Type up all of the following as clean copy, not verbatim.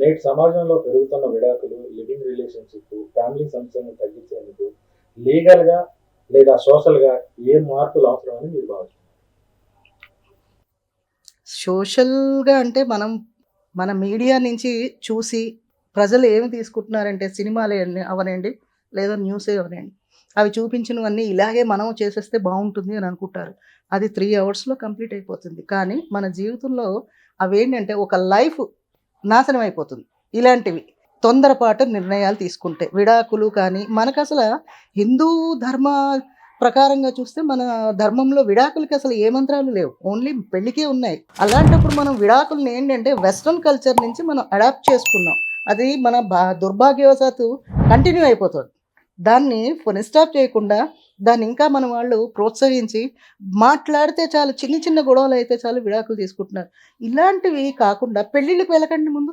నేటి సమాజంలో పెరుగుతున్న విడాకులు, లివింగ్ రిలేషన్‌షిప్, ఫ్యామిలీ సమస్యలను తగ్గించేందుకు లీగల్‌గా లేదా సోషల్‌గా ఏ మార్పులు అవసరమని మీరు భావిస్తున్నారు? సోషల్‌గా అంటే మన మీడియా నుంచి చూసి ప్రజలు ఏమి తీసుకుంటున్నారంటే సినిమాలే అవనండి, లేదా న్యూసే అవనండి. అవి చూపించినవన్నీ ఇలాగే మనం చేసేస్తే బావుంటుంది అని అనుకుంటారు. అది 3 అవర్స్‌లో కంప్లీట్ అయిపోతుంది. కానీ మన జీవితంలో అవేంటంటే ఒక లైఫ్ నాశనం అయిపోతుంది. ఇలాంటివి తొందరపాటు నిర్ణయాలు తీసుకుంటే. విడాకులు కానీ మనకసల హిందూ ధర్మ ప్రకారంగా చూస్తే మన ధర్మంలో విడాకులకి అసలు ఏ మంత్రాలు లేవు. ఓన్లీ పెళ్ళికే ఉన్నాయి. అలాంటప్పుడు మనం విడాకుల్ని ఏంటంటే వెస్టర్న్ కల్చర్ నుంచి మనం అడాప్ట్ చేసుకున్నాం. అది మన దుర్భాగ్యవశాత్తు కంటిన్యూ అయిపోతుంది. దాన్ని ఫుల్ స్టాప్ చేయకుండా దాన్ని ఇంకా మన వాళ్ళు ప్రోత్సహించి మాట్లాడితే చాలు, చిన్న చిన్న గొడవలైతే చాలు విడాకులు తీసుకుంటున్నారు. ఇలాంటివి కాకుండా పెళ్ళిళ్ళకి వెళ్ళకండి ముందు.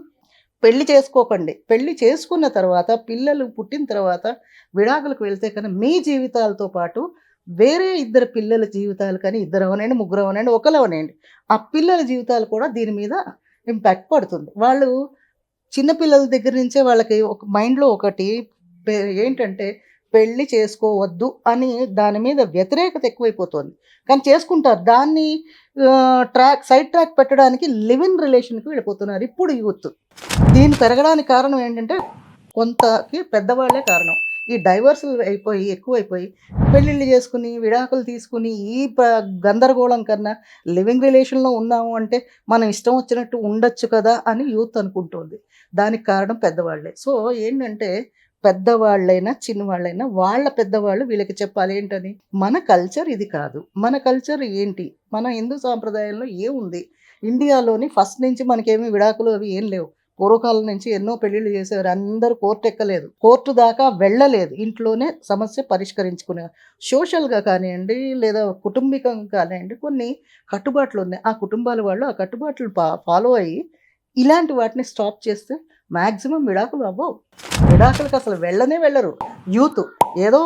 పెళ్లి చేసుకోకండి. పెళ్లి చేసుకున్న తర్వాత, పిల్లలు పుట్టిన తర్వాత విడాకులకు వెళ్తే కన్నా మీ జీవితాలతో పాటు వేరే ఇద్దరు పిల్లల జీవితాలు కానీ, ఇద్దరవనండి, ముగ్గురవనండి, ఒకళ్ళవనండి, ఆ పిల్లల జీవితాలు కూడా దీని మీద ఇంపాక్ట్ పడుతుంది. వాళ్ళు చిన్న పిల్లల దగ్గర నుంచే వాళ్ళకి ఒక మైండ్‌లో ఒకటి పె ఏంటంటే పెళ్లి చేసుకోవద్దు అని దాని మీద వ్యతిరేకత ఎక్కువైపోతోంది. కానీ చేసుకుంటారు. దాన్ని సైడ్ ట్రాక్ పెట్టడానికి లివ్ ఇన్ రిలేషన్‌కి వెళ్ళిపోతున్నారు ఇప్పుడు యూత్. దీన్ని పెరగడానికి కారణం ఏంటంటే కొంతకి పెద్దవాళ్ళే కారణం. ఈ డైవర్సులు ఎక్కువైపోయి పెళ్ళిళ్ళు చేసుకుని, విడాకులు తీసుకుని ఈ గందరగోళం కన్నా లివింగ్ రిలేషన్‌లో ఉన్నాము అంటే మనం ఇష్టం వచ్చినట్టు ఉండొచ్చు కదా అని యూత్ అనుకుంటోంది. దానికి కారణం పెద్దవాళ్ళే. సో ఏంటంటే పెద్దవాళ్ళైనా, చిన్నవాళ్ళైనా వాళ్ళ పెద్దవాళ్ళు వీళ్ళకి చెప్పాలి ఏంటని? మన కల్చర్ ఇది కాదు. మన కల్చర్ ఏంటి? మన హిందూ సాంప్రదాయంలో ఏముంది? ఇండియాలోని ఫస్ట్ నుంచి మనకేమి విడాకులు అవి ఏం లేవు. పూర్వకాలం నుంచి ఎన్నో పెళ్ళిళ్ళు చేసేవారు. అందరూ కోర్ట్ ఎక్కలేదు. కోర్టు దాకా వెళ్ళలేదు. ఇంట్లోనే సమస్య పరిష్కరించుకునేవారు. సోషల్‌గా కానియండి, లేదా కుటుంబికంగా కానియండి కొన్ని కట్టుబాట్లున్నాయి. ఆ కుటుంబాల వాళ్ళు ఆ కట్టుబాట్లు ఫాలో అయ్యి ఇలాంటి వాటిని స్టాప్ చేస్తే మాక్సిమం విడాకులు అవ్వవు. విడాకులకి అసలు వెళ్ళనే వెళ్ళరు. యూత్ ఏదో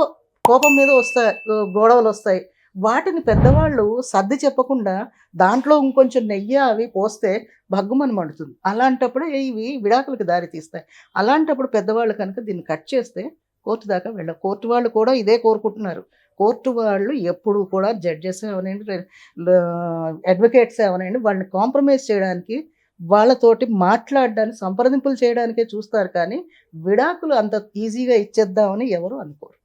కోపం మీద వస్తాయి, గొడవలొస్తాయి. వాటిని పెద్దవాళ్ళు సర్ది చెప్పకుండా దాంట్లో ఇంకొంచెం నెయ్యి అవి పోస్తే భగ్గుమని మండుతుంది. అలాంటప్పుడే ఇవి విడాకులకు దారి తీస్తాయి. అలాంటప్పుడు పెద్దవాళ్ళు కనుక దీన్ని కట్ చేస్తే కోర్టు దాకా వెళ్ళవు. కోర్టు వాళ్ళు కూడా ఇదే కోరుకుంటున్నారు. కోర్టు వాళ్ళు ఎప్పుడు కూడా జడ్జెసే అవనండి, అడ్వకేట్సే అవనండి, వాళ్ళని కాంప్రమైజ్ చేయడానికి, వాళ్ళతోటి మాట్లాడడానికి, సంప్రదింపులు చేయడానికే చూస్తారు కానీ, విడాకులు అంత ఈజీగా ఇచ్చేద్దామని ఎవరు అనుకోరు.